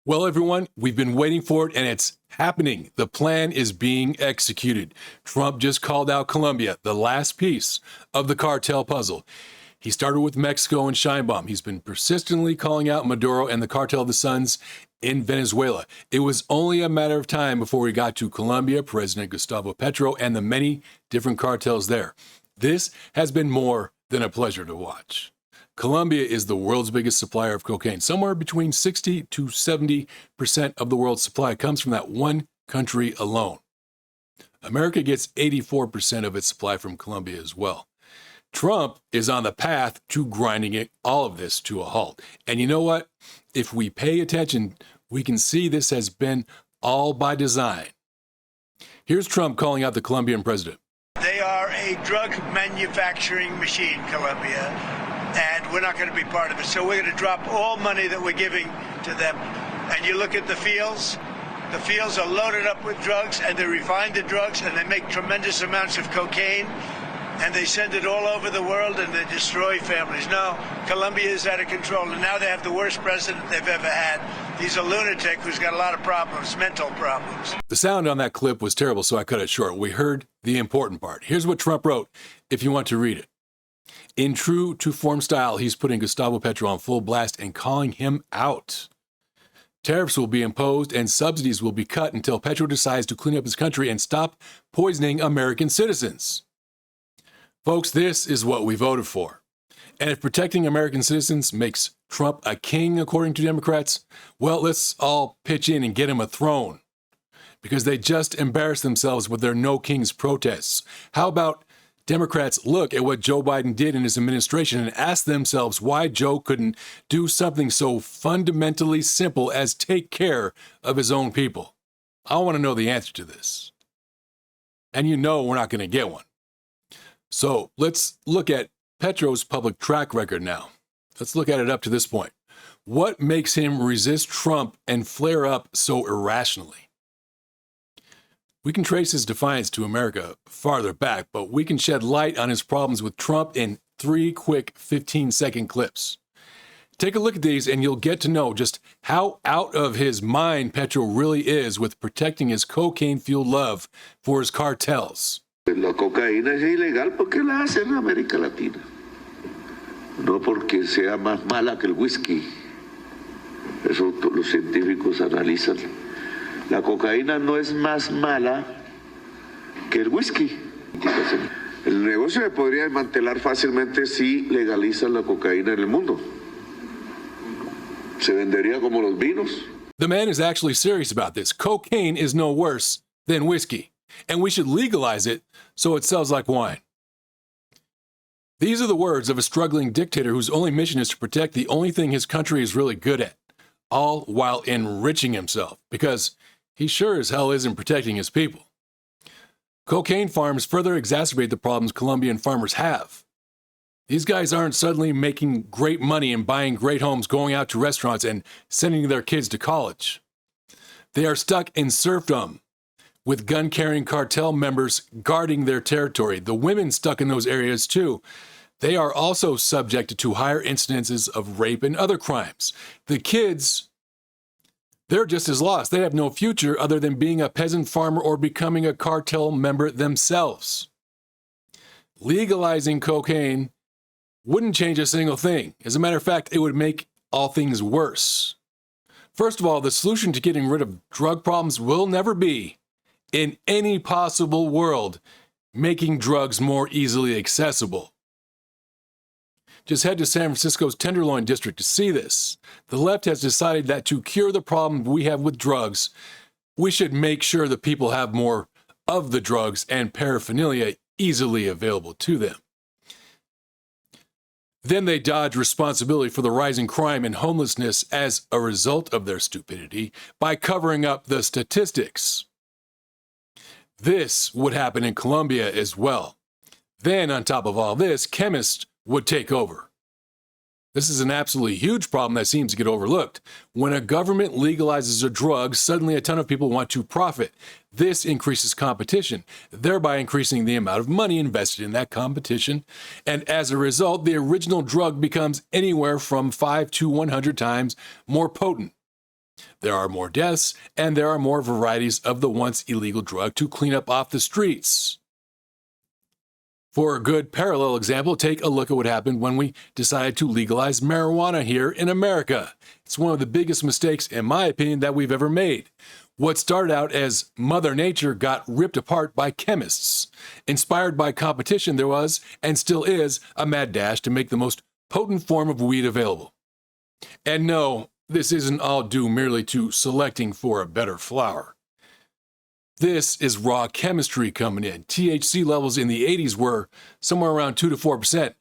Well, everyone, we've been waiting for it, and it's happening. The plan is being executed. Trump just called out Colombia, the last piece of the cartel puzzle. He started with Mexico and Sheinbaum. He's been persistently calling out Maduro and the Cartel of the Suns in Venezuela. It was only a matter of time before we got to Colombia, President Gustavo Petro, and the many different cartels there. This has been more than a pleasure to watch. Colombia is the world's biggest supplier of cocaine. Somewhere between 60 to 70% of the world's supply comes from that one country alone. America gets 84% of its supply from Colombia as well. Trump is on the path to grinding all of this to a halt. And you know what? If we pay attention, we can see this has been all by design. Here's Trump calling out the Colombian president. They are a drug manufacturing machine, Colombia, and we're not going to be part of it. So we're going to drop all money that we're giving to them. And you look at the fields are loaded up with drugs, and they refine the drugs, and they make tremendous amounts of cocaine, and they send it all over the world, and they destroy families. No, Colombia is out of control, and now they have the worst president they've ever had. He's a lunatic who's got a lot of problems, mental problems. The sound on that clip was terrible, so I cut it short. We heard the important part. Here's what Trump wrote, if you want to read it. In true to form style, he's putting Gustavo Petro on full blast and calling him out. Tariffs will be imposed and subsidies will be cut until Petro decides to clean up his country and stop poisoning American citizens. Folks, this is what we voted for. And if protecting American citizens makes Trump a king, according to Democrats, well, let's all pitch in and get him a throne. Because they just embarrassed themselves with their No Kings protests. How about Democrats look at what Joe Biden did in his administration and ask themselves why Joe couldn't do something so fundamentally simple as take care of his own people? I want to know the answer to this. And you know we're not going to get one. So let's look at Petro's public track record now. Let's look at it up to this point. What makes him resist Trump and flare up so irrationally? We can trace his defiance to America farther back, but we can shed light on his problems with Trump in 3 quick 15-second clips. Take a look at these and you'll get to know just how out of his mind Petro really is with protecting his cocaine-fueled love for his cartels. La cocaína es ilegal porque la hacen en América Latina, no porque sea más mala que el whisky. Eso los científicos analizan. La cocaína no es más mala que el whisky. El negocio se podría desmantelar fácilmente si legalizan la cocaína en el mundo. Se vendería como los vinos. The man is actually serious about this. Cocaine is no worse than whiskey, and we should legalize it so it sells like wine. These are the words of a struggling dictator whose only mission is to protect the only thing his country is really good at, all while enriching himself, because he sure as hell isn't protecting his people. Cocaine farms further exacerbate the problems Colombian farmers have. These guys aren't suddenly making great money and buying great homes, going out to restaurants, and sending their kids to college. They are stuck in serfdom, with gun-carrying cartel members guarding their territory. The women stuck in those areas, too. They are also subjected to higher incidences of rape and other crimes. The kids, they're just as lost. They have no future other than being a peasant farmer or becoming a cartel member themselves. Legalizing cocaine wouldn't change a single thing. As a matter of fact, it would make all things worse. First of all, the solution to getting rid of drug problems will never be, in any possible world, making drugs more easily accessible. Just head to San Francisco's Tenderloin District to see this. The left has decided that to cure the problem we have with drugs, we should make sure that people have more of the drugs and paraphernalia easily available to them. Then they dodge responsibility for the rising crime and homelessness as a result of their stupidity by covering up the statistics. This would happen in Colombia as well. Then, on top of all this, chemists would take over. This is an absolutely huge problem that seems to get overlooked. When a government legalizes a drug, suddenly a ton of people want to profit. This increases competition, thereby increasing the amount of money invested in that competition. And as a result, the original drug becomes anywhere from 5 to 100 times more potent. There are more deaths, and there are more varieties of the once illegal drug to clean up off the streets. For a good parallel example, take a look at what happened when we decided to legalize marijuana here in America. It's one of the biggest mistakes, in my opinion, that we've ever made. What started out as Mother Nature got ripped apart by chemists. Inspired by competition, there was, and still is, a mad dash to make the most potent form of weed available. And no, this isn't all due merely to selecting for a better flower. This is raw chemistry coming in. THC levels in the 80s were somewhere around 2 to 4%.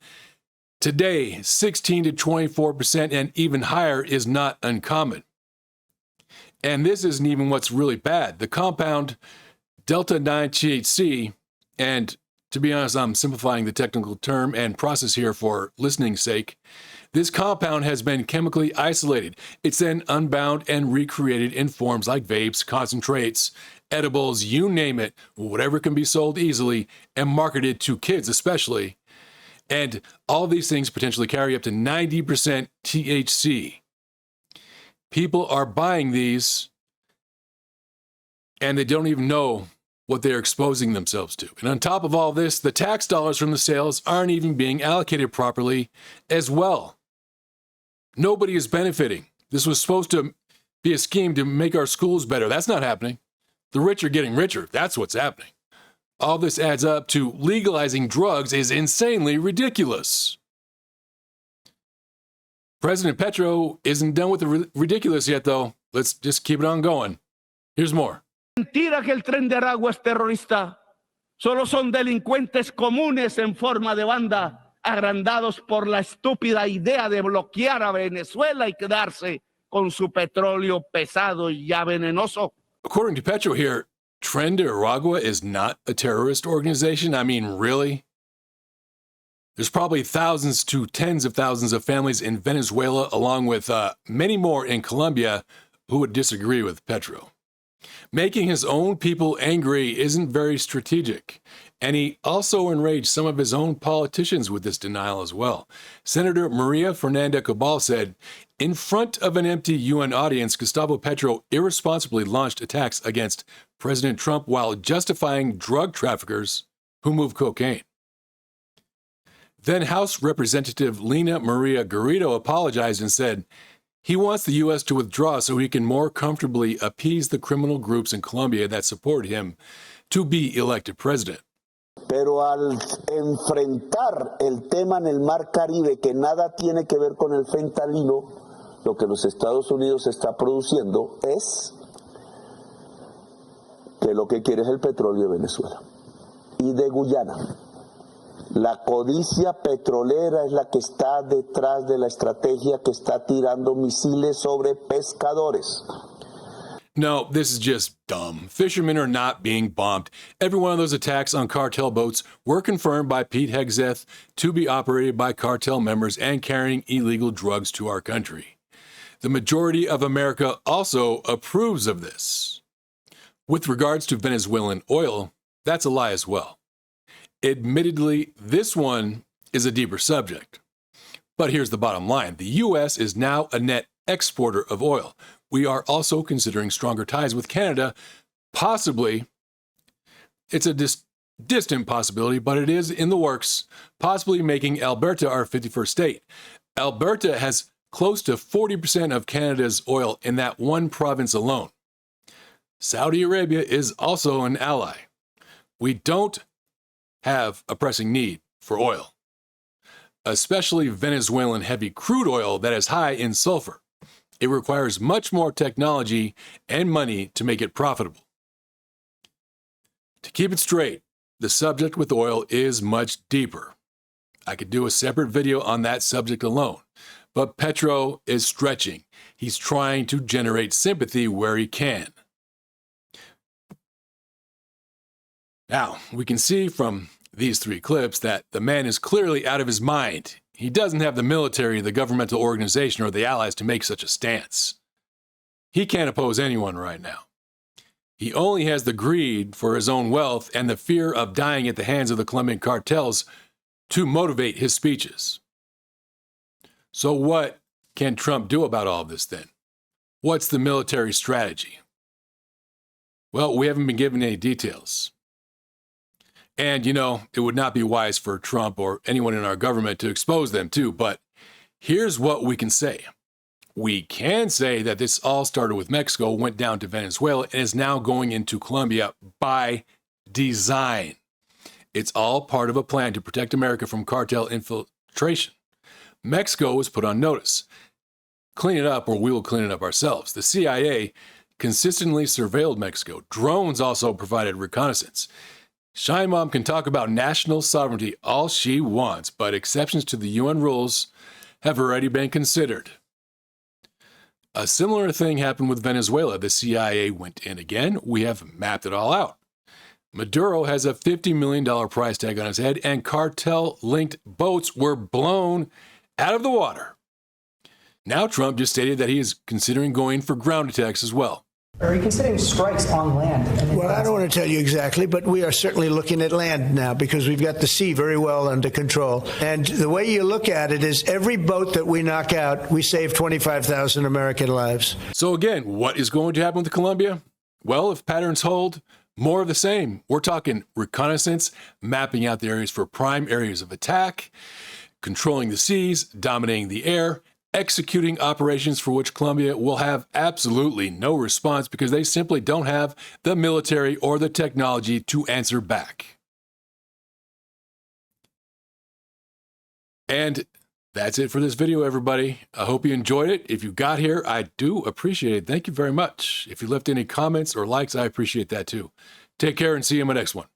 Today, 16 to 24% and even higher is not uncommon. And this isn't even what's really bad. The compound Delta-9 THC, and to be honest, I'm simplifying the technical term and process here for listening's sake. This compound has been chemically isolated. It's then unbound and recreated in forms like vapes, concentrates, edibles, you name it, whatever can be sold easily and marketed to kids especially. And all these things potentially carry up to 90% THC. People are buying these and they don't even know what they're exposing themselves to. And on top of all this, the tax dollars from the sales aren't even being allocated properly as well. Nobody is benefiting. This was supposed to be a scheme to make our schools better. That's not happening. The rich are getting richer. That's what's happening. All this adds up to legalizing drugs is insanely ridiculous. President Petro isn't done with the ridiculous yet, though. Let's just keep it on going. Here's more. Mentira que el Tren de Aragua es terrorista. Solo son delincuentes comunes en forma de banda, agrandados por la estúpida idea de bloquear a Venezuela y quedarse con su petróleo pesado y ya venenoso. According to Petro here, Tren de Aragua is not a terrorist organization? I mean, really? There's probably thousands to tens of thousands of families in Venezuela, along with many more in Colombia, who would disagree with Petro. Making his own people angry isn't very strategic, and he also enraged some of his own politicians with this denial as well. Senator Maria Fernanda Cabal said, in front of an empty UN audience, Gustavo Petro irresponsibly launched attacks against President Trump while justifying drug traffickers who move cocaine. Then House Representative Lina Maria Garrido apologized and said he wants the U.S. to withdraw so he can more comfortably appease the criminal groups in Colombia that support him to be elected president. Pero al enfrentar el tema en el Mar Caribe que nada tiene que ver con el fentanilo, lo que los Estados Unidos está produciendo es que lo que quiere es el petróleo de Venezuela y de Guyana. La codicia petrolera es la que está detrás de la estrategia que está tirando misiles sobre pescadores. No, this is just dumb. Fishermen are not being bombed. Every one of those attacks on cartel boats were confirmed by Pete Hegseth to be operated by cartel members and carrying illegal drugs to our country. The majority of America also approves of this. With regards to Venezuelan oil, that's a lie as well. Admittedly, this one is a deeper subject. But here's the bottom line. The U.S. is now a net exporter of oil. We are also considering stronger ties with Canada. Possibly, it's a distant possibility, but it is in the works, possibly making Alberta our 51st state. Alberta has close to 40% of Canada's oil in that one province alone. Saudi Arabia is also an ally. We don't have a pressing need for oil, especially Venezuelan heavy crude oil that is high in sulfur. It requires much more technology and money to make it profitable. To keep it straight, the subject with oil is much deeper. I could do a separate video on that subject alone, but Petro is stretching. He's trying to generate sympathy where he can. Now, we can see from these three clips that the man is clearly out of his mind. He doesn't have the military, the governmental organization, or the allies to make such a stance. He can't oppose anyone right now. He only has the greed for his own wealth and the fear of dying at the hands of the Colombian cartels to motivate his speeches. So what can Trump do about all of this then? What's the military strategy? Well, we haven't been given any details. And, you know, it would not be wise for Trump or anyone in our government to expose them too, but here's what we can say. We can say that this all started with Mexico, went down to Venezuela, and is now going into Colombia by design. It's all part of a plan to protect America from cartel infiltration. Mexico was put on notice. Clean it up or we will clean it up ourselves. The CIA consistently surveilled Mexico. Drones also provided reconnaissance. Shine Mom can talk about national sovereignty all she wants, but exceptions to the UN rules have already been considered. A similar thing happened with Venezuela. The CIA went in again. We have mapped it all out. Maduro has a $50 million price tag on his head, and cartel-linked boats were blown out of the water. Now Trump just stated that he is considering going for ground attacks as well. Are you considering strikes on land? Well, I don't want to tell you exactly, but we are certainly looking at land now because we've got the sea very well under control. And the way you look at it is every boat that we knock out, we save 25,000 American lives. So again, what is going to happen with Colombia? Well, if patterns hold, more of the same. We're talking reconnaissance, mapping out the areas for prime areas of attack, controlling the seas, dominating the air, executing operations for which Colombia will have absolutely no response because they simply don't have the military or the technology to answer back. And that's it for this video, everybody. I hope you enjoyed it. If you got here, I do appreciate it. Thank you very much. If you left any comments or likes, I appreciate that too. Take care and see you in my next one.